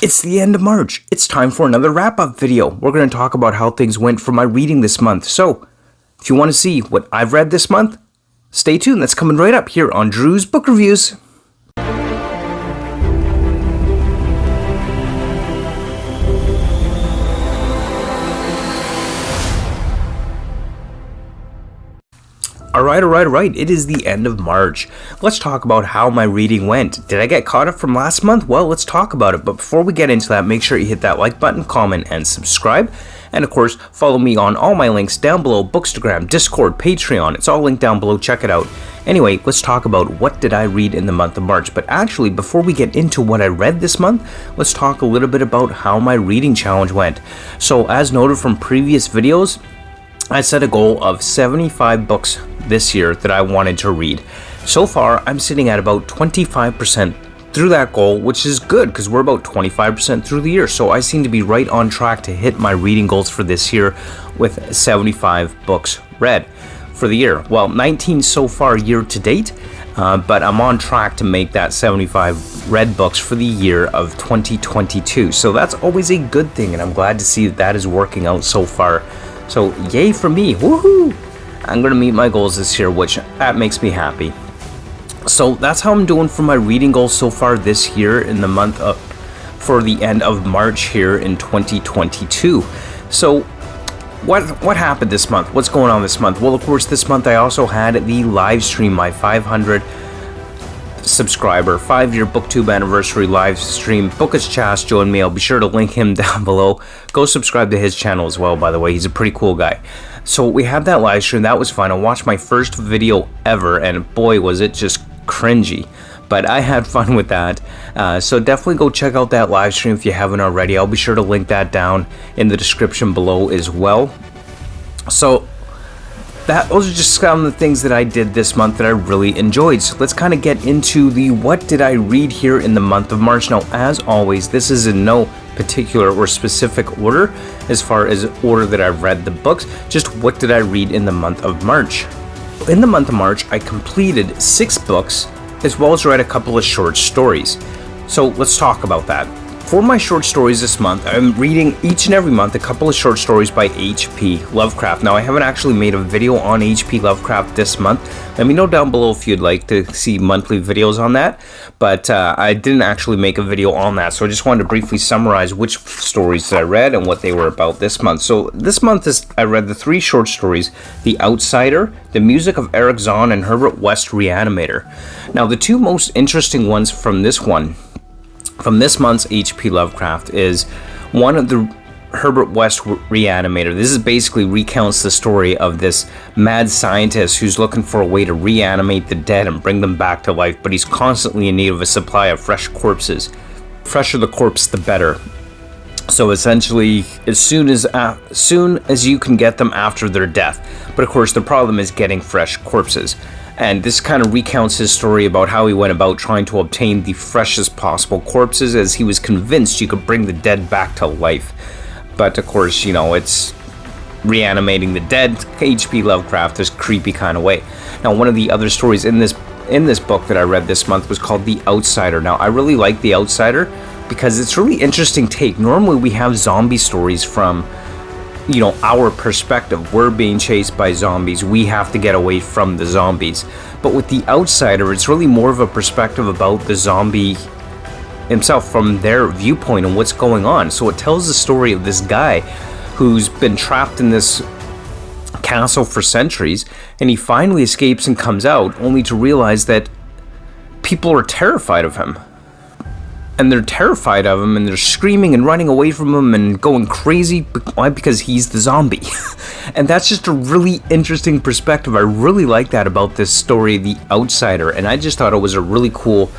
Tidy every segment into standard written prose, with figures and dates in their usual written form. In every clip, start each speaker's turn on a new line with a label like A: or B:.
A: It's the end of March. It's time for another wrap-up video. We're going to talk about how things went for my reading this month. So, if you want to see what I've read this month, stay tuned. That's coming right up here on Drew's Book Reviews. Alright, it is the end of March. Let's talk about how my reading went. Did I get caught up from last month? Well, let's talk about it. But before we get into that, make sure you hit that like button, comment, and subscribe. And of course, follow me on all my links down below: Bookstagram, Discord, Patreon. It's all linked down below. Check it out. Anyway, let's talk about what did I read in the month of March. But actually, before we get into what I read this month, let's talk a little bit about how my reading challenge went. So, as noted from previous videos, I set a goal of 75 books this year that I wanted to read. So far, I'm sitting at about 25% through that goal, which is good because we're about 25% through the year. So I seem to be right on track to hit my reading goals for this year with 75 books read for the year. Well, 19 so far year to date, but I'm on track to make that 75 read books for the year of 2022. So that's always a good thing, and I'm glad to see that is working out so far. So yay for me, woohoo! I'm going to meet my goals this year, which that makes me happy. So that's how I'm doing for my reading goals so far this year in the month of, for the end of March here in 2022. So what happened this month? What's going on this month? Well, of course, this month I also had the live stream, my 500 subscriber 5-year booktube anniversary live stream. Bookish Chas joined me. I'll be sure to link him down below. Go subscribe to his channel as well, by the way. He's a pretty cool guy. So we had that live stream. That was fun. I watched my first video ever, and boy, was it just cringy. But I had fun with that. So definitely go check out that live stream if you haven't already. I'll be sure to link that down in the description below as well. So those are just some of the things that I did this month that I really enjoyed. So let's kind of get into the what did I read here in the month of March. Now, as always, this is in no particular or specific order as far as order that I've read the books, just what did I read in the month of March. In the month of March, I completed 6 books as well as read a couple of short stories. So let's talk about that. For my short stories this month, I'm reading each and every month a couple of short stories by H.P. Lovecraft. Now, I haven't actually made a video on H.P. Lovecraft this month. Let me know down below if you'd like to see monthly videos on that. But I didn't actually make a video on that, so I just wanted to briefly summarize which stories that I read and what they were about this month. So this month I read the 3 short stories: The Outsider, The Music of Erickson, and Herbert West Reanimator. Now, the 2 most interesting ones from this month's H.P. Lovecraft is one of the Herbert West Reanimator. This is basically recounts the story of this mad scientist who's looking for a way to reanimate the dead and bring them back to life, but he's constantly in need of a supply of fresh corpses. Fresher the corpse, the better. So essentially, as soon as you can get them after their death. But of course, the problem is getting fresh corpses. And this kind of recounts his story about how he went about trying to obtain the freshest possible corpses, as he was convinced you could bring the dead back to life. But of course, you know, it's reanimating the dead. H.P. Lovecraft, this creepy kind of way. Now, one of the other stories in this book that I read this month was called The Outsider. Now, I really like The Outsider because it's really interesting take. Normally, we have zombie stories from, you know, our perspective. We're being chased by zombies. We have to get away from the zombies. But with The Outsider, it's really more of a perspective about the zombie himself from their viewpoint and what's going on. So it tells the story of this guy who's been trapped in this castle for centuries, and he finally escapes and comes out only to realize that people are terrified of him. And they're terrified of him, and they're screaming and running away from him and going crazy. Why? Because he's the zombie. And that's just a really interesting perspective. I really like that about this story, The Outsider, and I just thought it was a really cool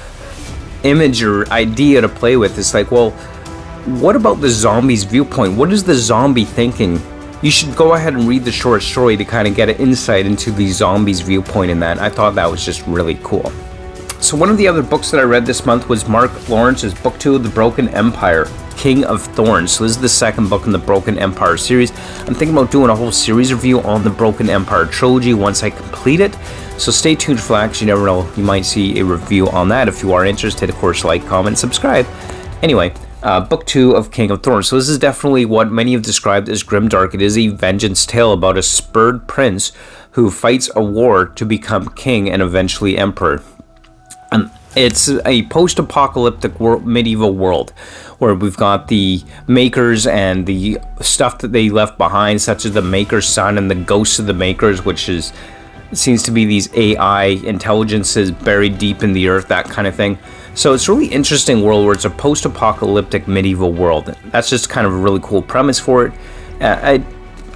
A: image or idea to play with. It's like, well, what about the zombie's viewpoint? What is the zombie thinking? You should go ahead and read the short story to kind of get an insight into the zombie's viewpoint in that. I thought that was just really cool. So one of the other books that I read this month was Mark Lawrence's Book 2 of The Broken Empire, King of Thorns. So this is the second book in the Broken Empire series. I'm thinking about doing a whole series review on the Broken Empire trilogy once I complete it. So stay tuned for that, because you never know, you might see a review on that. If you are interested, of course, like, comment, subscribe. Anyway, Book 2 of King of Thorns. So this is definitely what many have described as grimdark. It is a vengeance tale about a spurred prince who fights a war to become king and eventually emperor. It's a post-apocalyptic medieval world where we've got the makers and the stuff that they left behind, such as the maker's son and the ghosts of the makers, which seems to be these AI intelligences buried deep in the earth, that kind of thing. So it's a really interesting world where it's a post-apocalyptic medieval world. That's just kind of a really cool premise for it. I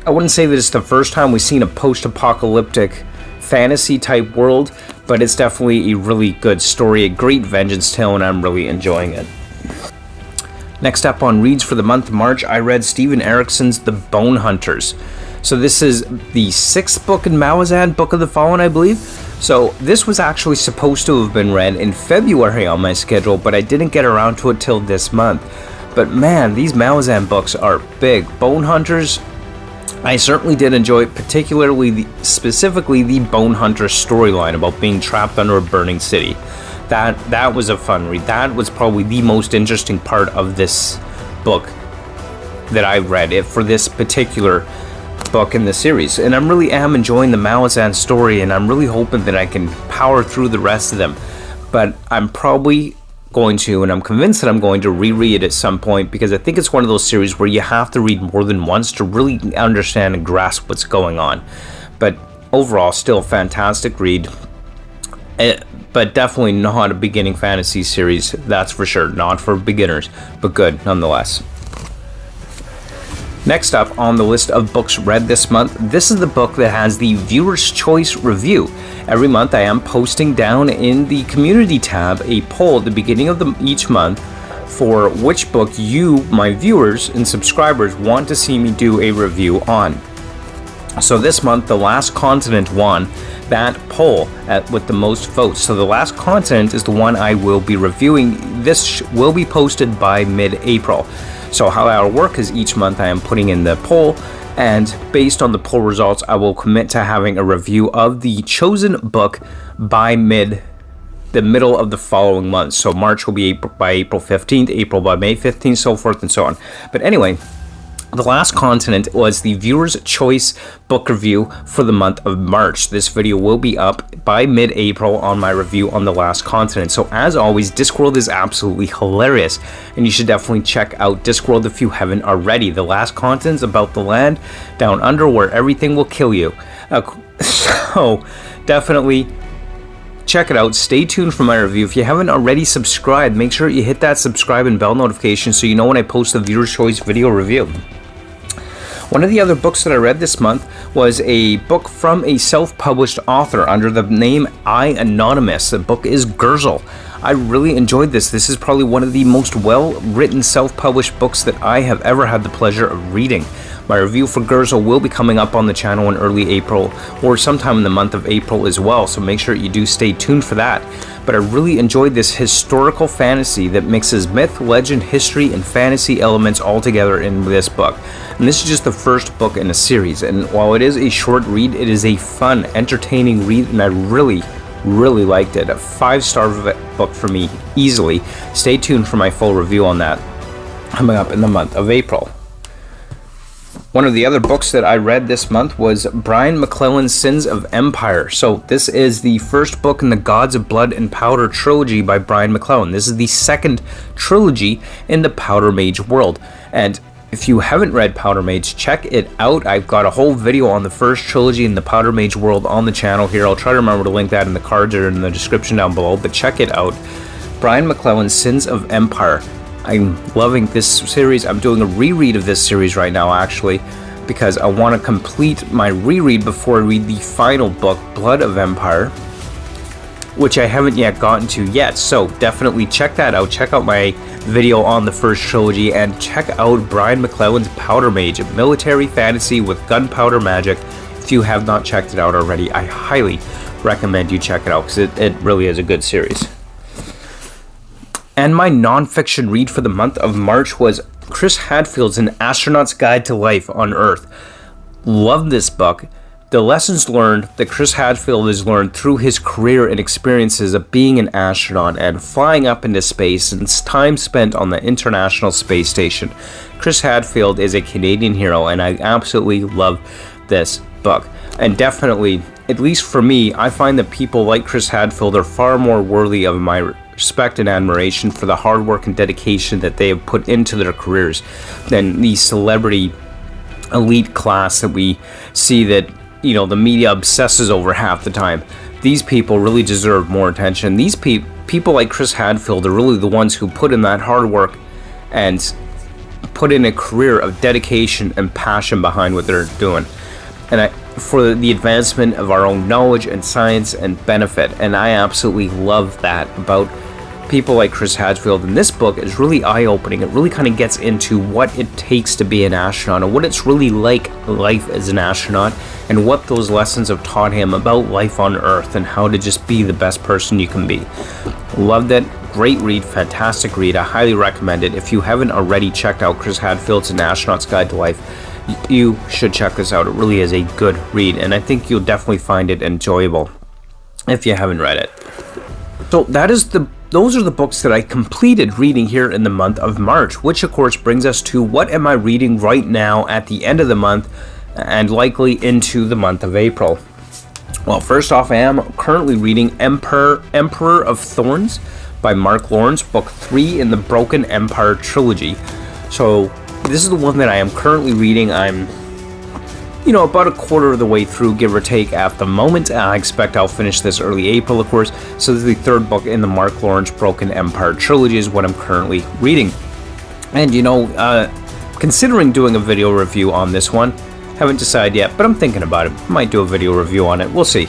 A: wouldn't say that it's the first time we've seen a post-apocalyptic fantasy type world, but it's definitely a really good story, a great vengeance tale, and I'm really enjoying it. Next up on reads for the month of March, I read Stephen Erickson's The Bone Hunters. So this is the 6th book in Malazan, Book of the Fallen, I believe. So this was actually supposed to have been read in February on my schedule, but I didn't get around to it till this month. But man, these Malazan books are big. Bone Hunters, I certainly did enjoy it, particularly specifically the Bone Hunter storyline about being trapped under a burning city. That was a fun read. That was probably the most interesting part of this book that I read for this particular book in the series. And I really am enjoying the Malazan story, and I'm really hoping that I can power through the rest of them. But I'm probably going to, and I'm convinced that I'm going to reread it at some point, because I think it's one of those series where you have to read more than once to really understand and grasp what's going on. But overall, still a fantastic read. But definitely not a beginning fantasy series, that's for sure. Not for beginners, but good nonetheless. Next up on the list of books read this month, this is the book that has the Viewer's Choice review. Every month I am posting down in the community tab a poll at the beginning of each month for which book you, my viewers and subscribers, want to see me do a review on. So this month, The Last Continent won that poll with the most votes. So The Last Continent is the one I will be reviewing. This will be posted by mid-April. So how that will work is each month I am putting in the poll, and based on the poll results, I will commit to having a review of the chosen book by the middle of the following month. So March will be by April 15th, April by May 15th, so forth and so on. But anyway, The Last Continent was the Viewer's Choice book review for the month of March. This video will be up by mid-April on my review on The Last Continent. So as always, Discworld is absolutely hilarious, and you should definitely check out Discworld if you haven't already. The Last Continent is about the land down under where everything will kill you. So definitely check it out. Stay tuned for my review. If you haven't already subscribed, make sure you hit that subscribe and bell notification so you know when I post the Viewer's Choice video review. One of the other books that I read this month was a book from a self-published author under the name I Anonymous. The book is Gurgle. I really enjoyed this. This is probably one of the most well-written self-published books that I have ever had the pleasure of reading. My review for Gurgle will be coming up on the channel in early April or sometime in the month of April as well, so make sure you do stay tuned for that. But I really enjoyed this historical fantasy that mixes myth, legend, history, and fantasy elements all together in this book. And this is just the first book in a series, and while it is a short read, it is a fun, entertaining read, and I really liked it. A 5-star book for me, easily. Stay tuned for my full review on that coming up in the month of April. One of the other books that I read this month was Brian Mcclellan's Sins of Empire. So this is the first book in the Gods of Blood and Powder trilogy by Brian Mcclellan. This is the second trilogy in the Powder Mage world. And if you haven't read Powder Mage, check it out. I've got a whole video on the first trilogy in the Powder Mage world on the channel here. I'll try to remember to link that in the cards or in the description down below, but check it out. Brian Mcclellan's Sins of Empire. I'm loving this series. I'm doing a reread of this series right now, actually, because I want to complete my reread before I read the final book, Blood of Empire, which I haven't yet gotten to yet. So definitely check that out. Check out my video on the first trilogy, and check out Brian Mcclellan's Powder Mage, a military fantasy with gunpowder magic. If you have not checked it out already, I highly recommend you check it out, because it really is a good series. And my nonfiction read for the month of March was Chris Hadfield's An Astronaut's Guide to Life on Earth. Love this book. the lessons learned that Chris Hadfield has learned through his career and experiences of being an astronaut and flying up into space and time spent on the International Space Station. Chris Hadfield is a Canadian hero, and I absolutely love this book. And definitely, at least for me, I find that people like Chris Hadfield are far more worthy of my respect and admiration for the hard work and dedication that they have put into their careers than the celebrity elite class that we see that, you know, the media obsesses over half the time. These people really deserve more attention. These people like Chris Hadfield are really the ones who put in that hard work and put in a career of dedication and passion behind what they're doing, and for the advancement of our own knowledge and science and benefit. And I absolutely love that about people like Chris Hadfield. And this book is really eye-opening. It really kind of gets into what it takes to be an astronaut and what it's really like life as an astronaut, and what those lessons have taught him about life on Earth and how to just be the best person you can be. Loved it. Great read, fantastic read. I highly recommend it. If you haven't already checked out Chris Hadfield's An Astronaut's Guide to Life, you should check this out. It really is a good read, and I think you'll definitely find it enjoyable if you haven't read it. So those are the books that I completed reading here in the month of March, which of course brings us to what am I reading right now at the end of the month and likely into the month of April. Well, first off, I am currently reading Emperor of Thorns by Mcclellan, book 3 in the Broken Empire trilogy. So this is the one that I am currently reading. I'm, about a quarter of the way through, give or take, at the moment. I expect I'll finish this early April, of course. So this is the third book in the Mcclellan's Broken Empire trilogy is what I'm currently reading. And, considering doing a video review on this one, haven't decided yet, but I'm thinking about it. Might do a video review on it. We'll see.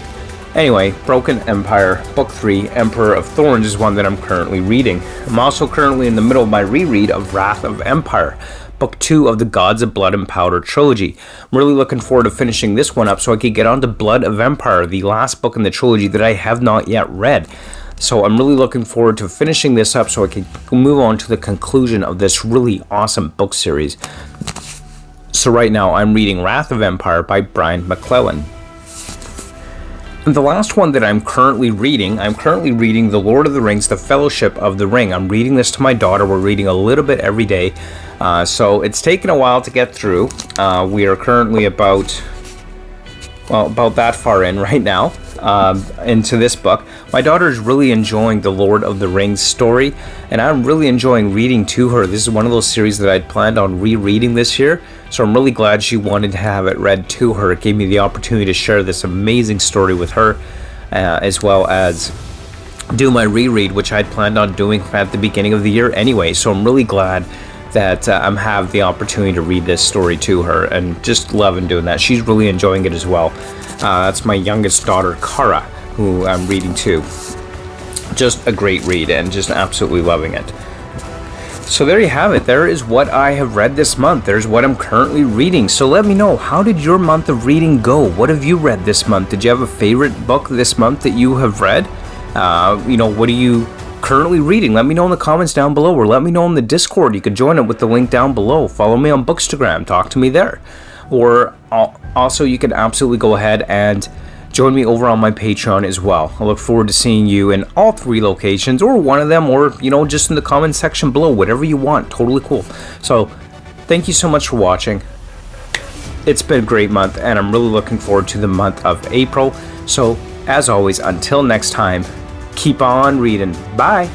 A: Anyway, Broken Empire, Book 3, Emperor of Thorns is one that I'm currently reading. I'm also currently in the middle of my reread of Wrath of Empire, Book 2 of the Gods of Blood and Powder trilogy. I'm really looking forward to finishing this one up so I can get on to Blood of Empire, the last book in the trilogy that I have not yet read. So I'm really looking forward to finishing this up so I can move on to the conclusion of this really awesome book series. So right now I'm reading Wrath of Empire by Brian Mcclellan. And the last one that I'm currently reading The Lord of the Rings, The Fellowship of the Ring. I'm reading this to my daughter. We're reading a little bit every day. So it's taken a while to get through. We are currently about that far in right now into this book. My daughter is really enjoying the Lord of the Rings story, and I'm really enjoying reading to her. This is one of those series that I'd planned on rereading this year, so I'm really glad she wanted to have it read to her. It gave me the opportunity to share this amazing story with her, as well as do my reread, which I'd planned on doing at the beginning of the year anyway. So I'm really glad that I have the opportunity to read this story to her, and just loving doing that. She's really enjoying it as well. That's my youngest daughter, Kara, who I'm reading to. Just a great read, and just absolutely loving it. So there you have it. There is what I have read this month. There's what I'm currently reading. So let me know, how did your month of reading go? What have you read this month? Did you have a favorite book this month that you have read? What are you currently reading? Let me know in the comments down below, or let me know in the Discord. You can join it with the link down below. Follow me on Bookstagram. Talk to me there. Or also, you can absolutely go ahead and join me over on my Patreon as well. I look forward to seeing you in all 3 locations, or one of them, or just in the comment section below, whatever you want. Totally cool. So thank you so much for watching. It's been a great month, and I'm really looking forward to the month of April. So as always, until next time, keep on reading. Bye.